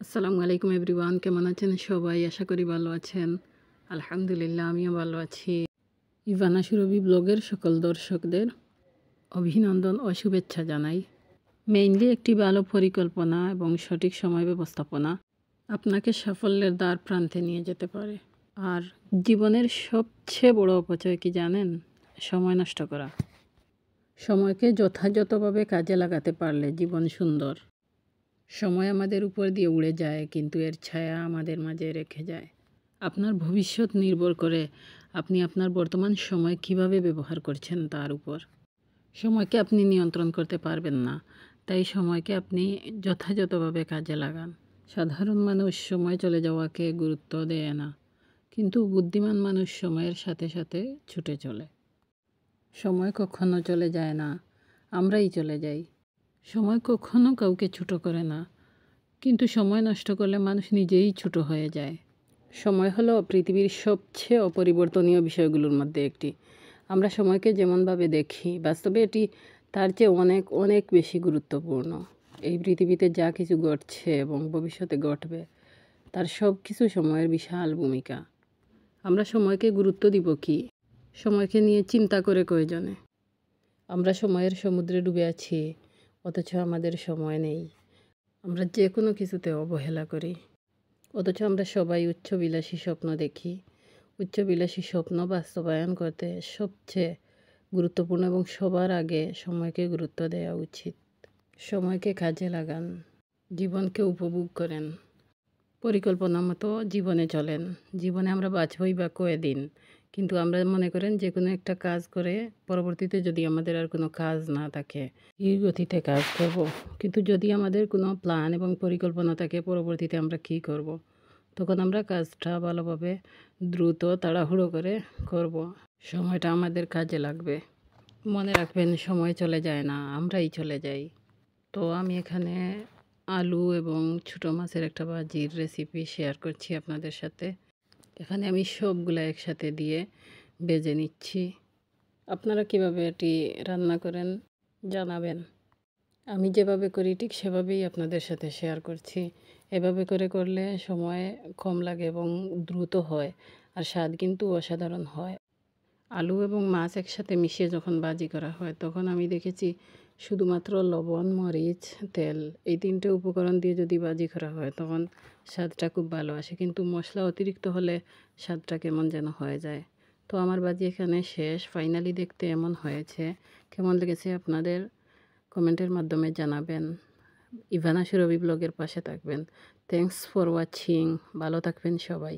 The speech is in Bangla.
আসসালামু আলাইকুম এভরিওয়ান, কেমন আছেন সবাই? আশা করি ভালো আছেন। আলহামদুলিল্লাহ, আমিও ভালো আছি। ইভানা সুরভি ব্লগের সকল দর্শকদের অভিনন্দন ও শুভেচ্ছা জানাই। মেইনলি একটি ভালো পরিকল্পনা এবং সঠিক সময় ব্যবস্থাপনা আপনাকে সাফল্যের দ্বার প্রান্তে নিয়ে যেতে পারে। আর জীবনের সবচেয়ে বড় অপচয় কি জানেন? সময় নষ্ট করা। সময়কে যথাযথভাবে কাজে লাগাতে পারলে জীবন সুন্দর। সময় আমাদের উপর দিয়ে উড়ে যায়, কিন্তু এর ছায়া আমাদের মাঝে রেখে যায়। আপনার ভবিষ্যৎ নির্ভর করে আপনি আপনার বর্তমান সময় কিভাবে ব্যবহার করছেন তার উপর। সময়কে আপনি নিয়ন্ত্রণ করতে পারবেন না, তাই সময়কে আপনি যথাযথভাবে কাজে লাগান। সাধারণ মানুষ সময় চলে যাওয়াকে গুরুত্ব দেয় না, কিন্তু বুদ্ধিমান মানুষ সময়ের সাথে সাথে ছুটে চলে। সময় কখনো চলে যায় না, আমরাই চলে যাই। সময় কখনো কাউকে ছোট করে না, কিন্তু সময় নষ্ট করলে মানুষ নিজেই ছোট হয়ে যায়। সময় হলো পৃথিবীর সবচেয়ে অপরিবর্তনীয় বিষয়গুলোর মধ্যে একটি। আমরা সময়কে যেমনভাবে দেখি, বাস্তবে এটি তার চেয়ে অনেক অনেক বেশি গুরুত্বপূর্ণ। এই পৃথিবীতে যা কিছু ঘটছে এবং ভবিষ্যতে ঘটবে, তার সব কিছু সময়ের বিশাল ভূমিকা। আমরা সময়কে গুরুত্ব দিব কি? সময়কে নিয়ে চিন্তা করে কয়জনে? আমরা সময়ের সমুদ্রে ডুবে আছি, অথচ আমাদের সময় নেই। আমরা যে কোনো কিছুতে অবহেলা করি, অথচ আমরা সবাই উচ্চবিলাসী স্বপ্ন দেখি। উচ্চবিলাসী স্বপ্ন বাস্তবায়ন করতে সবচেয়ে গুরুত্বপূর্ণ এবং সবার আগে সময়কে গুরুত্ব দেওয়া উচিত। সময়কে কাজে লাগান, জীবনকে উপভোগ করেন, পরিকল্পনা মতো জীবনে চলেন। জীবনে আমরা বাঁচবই বা কয়দিন, কিন্তু আমরা মনে করেন যে কোনো একটা কাজ করে পরবর্তীতে যদি আমাদের আর কোনো কাজ না থাকে, ধীর গতিতে কাজ করব। কিন্তু যদি আমাদের কোনো প্ল্যান এবং পরিকল্পনা থাকে পরবর্তীতে আমরা কী করব, তখন আমরা কাজটা ভালোভাবে দ্রুত তাড়াহুড়ো করে করব। সময়টা আমাদের কাজে লাগবে। মনে রাখবেন, সময় চলে যায় না, আমরাই চলে যাই। তো আমি এখানে আলু এবং ছোটো মাছের একটা ভাজির রেসিপি শেয়ার করছি আপনাদের সাথে। এখানে আমি সবগুলো একসাথে দিয়ে ভেজে নিচ্ছি। আপনারা কিভাবে এটি রান্না করেন জানাবেন। আমি যেভাবে করি ঠিক সেভাবেই আপনাদের সাথে শেয়ার করছি। এভাবে করে করলে সময় কম লাগে এবং দ্রুত হয়, আর স্বাদ কিন্তু অসাধারণ হয়। আলু এবং মাছ একসাথে মিশিয়ে যখন ভাজি করা হয়, তখন আমি দেখেছি শুধুমাত্র লবণ, মরিচ, তেল, এই তিনটে উপকরণ দিয়ে যদি ভাজি করা হয় তখন স্বাদটা খুব ভালো আসে, কিন্তু মশলা অতিরিক্ত হলে স্বাদটা কেমন যেন হয়ে যায়। তো আমার ভাজি এখানে শেষ। ফাইনালি দেখতে এমন হয়েছে। কেমন লেগেছে আপনাদের কমেন্টের মাধ্যমে জানাবেন। ইভানা সুরভি ব্লগের পাশে থাকবেন। Thanks for watching. ভালো থাকবেন সবাই।